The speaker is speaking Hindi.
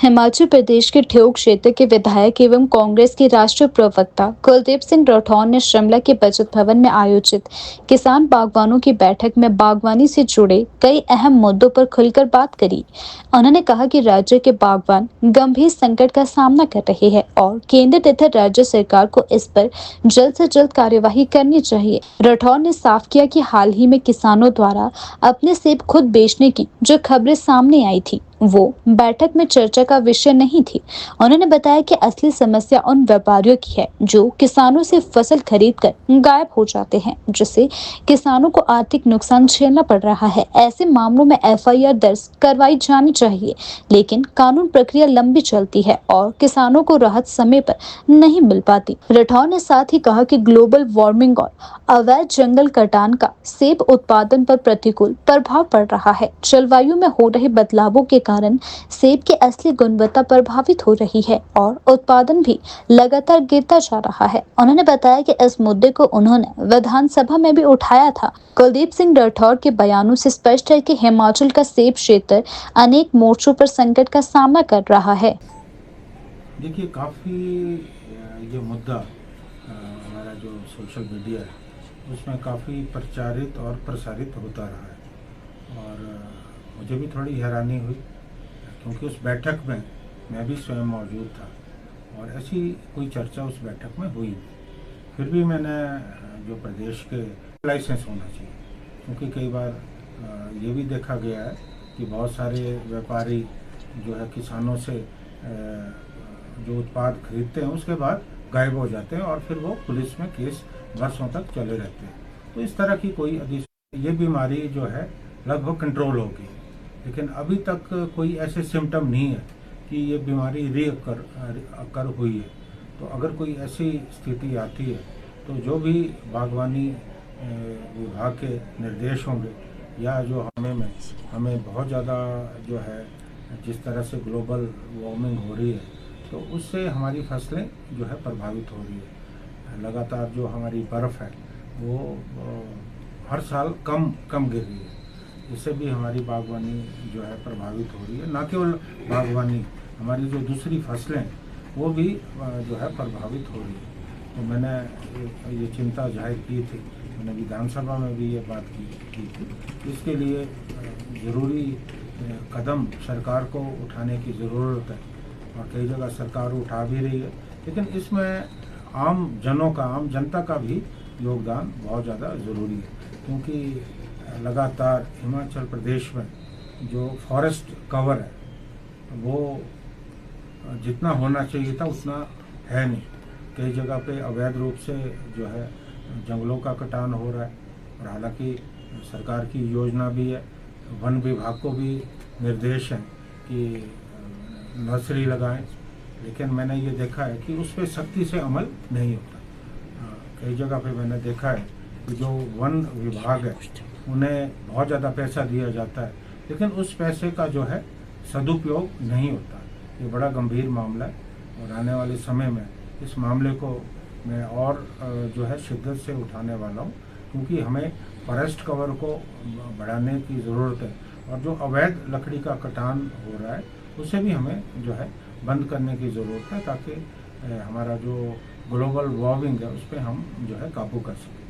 हिमाचल प्रदेश के ठियोग क्षेत्र के विधायक एवं कांग्रेस के राष्ट्रीय प्रवक्ता कुलदीप सिंह राठौर ने शिमला के बचत भवन में आयोजित किसान बागवानों की बैठक में बागवानी से जुड़े कई अहम मुद्दों पर खुलकर बात करी। उन्होंने कहा कि राज्य के बागवान गंभीर संकट का सामना कर रहे हैं और केंद्र तथा राज्य सरकार को इस पर जल्द से जल्द कार्यवाही करनी चाहिए। राठौर ने साफ किया कि हाल ही में किसानों द्वारा अपने सेब खुद बेचने की जो खबरें सामने आई थी वो बैठक में चर्चा का विषय नहीं थी। उन्होंने बताया कि असली समस्या उन व्यापारियों की है जो किसानों से फसल खरीदकर गायब हो जाते हैं, जिससे किसानों को आर्थिक नुकसान झेलना पड़ रहा है। ऐसे मामलों में एफआईआर दर्ज करवाई जानी चाहिए, लेकिन कानून प्रक्रिया लंबी चलती है और किसानों को राहत समय पर नहीं मिल पाती। राठौर ने साथ ही कहा कि ग्लोबल वार्मिंग और अवैध जंगल कटान का सेब उत्पादन पर प्रतिकूल प्रभाव पड़ रहा है। जलवायु में हो रहे बदलावों के कारण सेब की असली गुणवत्ता प्रभावित हो रही है और उत्पादन भी लगातार गिरता जा रहा है। उन्होंने बताया कि इस मुद्दे को उन्होंने विधानसभा में भी उठाया था। कुलदीप सिंह राठौर के बयानों से स्पष्ट है कि हिमाचल का सेब क्षेत्र अनेक मोर्चों पर संकट का सामना कर रहा है। देखिए, काफ़ी ये मुद्दा हमारा जो सोशल मीडिया है उसमें काफ़ी प्रचारित और प्रसारित होता रहा है और मुझे भी थोड़ी हैरानी हुई क्योंकि उस बैठक में मैं भी स्वयं मौजूद था और ऐसी कोई चर्चा उस बैठक में हुई। फिर भी मैंने जो प्रदेश के लाइसेंस होना चाहिए, क्योंकि कई बार ये भी देखा गया है कि बहुत सारे व्यापारी जो है किसानों से जो उत्पाद खरीदते हैं उसके बाद गायब हो जाते हैं और फिर वो पुलिस में केस वर्षों तक चले रहते हैं। तो इस तरह की कोई ये बीमारी जो है लगभग कंट्रोल होगी, लेकिन अभी तक कोई ऐसे सिम्टम नहीं है कि ये बीमारी अकर हुई है। तो अगर कोई ऐसी स्थिति आती है तो जो भी बागवानी विभाग के निर्देश होंगे या जो हमें बहुत ज़्यादा जो है जिस तरह से ग्लोबल वार्मिंग हो रही है तो उससे हमारी फसलें जो है प्रभावित हो रही है। लगातार जो हमारी बर्फ़ है वो हर साल कम गिर रही है, इससे भी हमारी बागवानी जो है प्रभावित हो रही है। न केवल बागवानी, हमारी जो दूसरी फसलें वो भी जो है प्रभावित हो रही है। तो मैंने ये चिंता जाहिर की थी, मैंने विधानसभा में भी ये बात की थी। इसके लिए ज़रूरी कदम सरकार को उठाने की ज़रूरत है और कई जगह सरकार उठा भी रही है, लेकिन इसमें आम जनता का भी योगदान बहुत ज़्यादा ज़रूरी है, क्योंकि लगातार हिमाचल प्रदेश में जो फॉरेस्ट कवर है वो जितना होना चाहिए था उतना है नहीं। कई जगह पे अवैध रूप से जो है जंगलों का कटान हो रहा है और हालांकि सरकार की योजना भी है, वन विभाग को भी निर्देश है कि नर्सरी लगाएं, लेकिन मैंने ये देखा है कि उस पर सख्ती से अमल नहीं होता। कई जगह पे मैंने देखा है कि जो वन विभाग है उन्हें बहुत ज़्यादा पैसा दिया जाता है, लेकिन उस पैसे का जो है सदुपयोग नहीं होता। ये बड़ा गंभीर मामला है और आने वाले समय में इस मामले को मैं और जो है शिद्दत से उठाने वाला हूँ, क्योंकि हमें फॉरेस्ट कवर को बढ़ाने की ज़रूरत है और जो अवैध लकड़ी का कटान हो रहा है उसे भी हमें जो है बंद करने की ज़रूरत है, ताकि हमारा जो ग्लोबल वार्मिंग है उस पर हम जो है काबू कर सकें।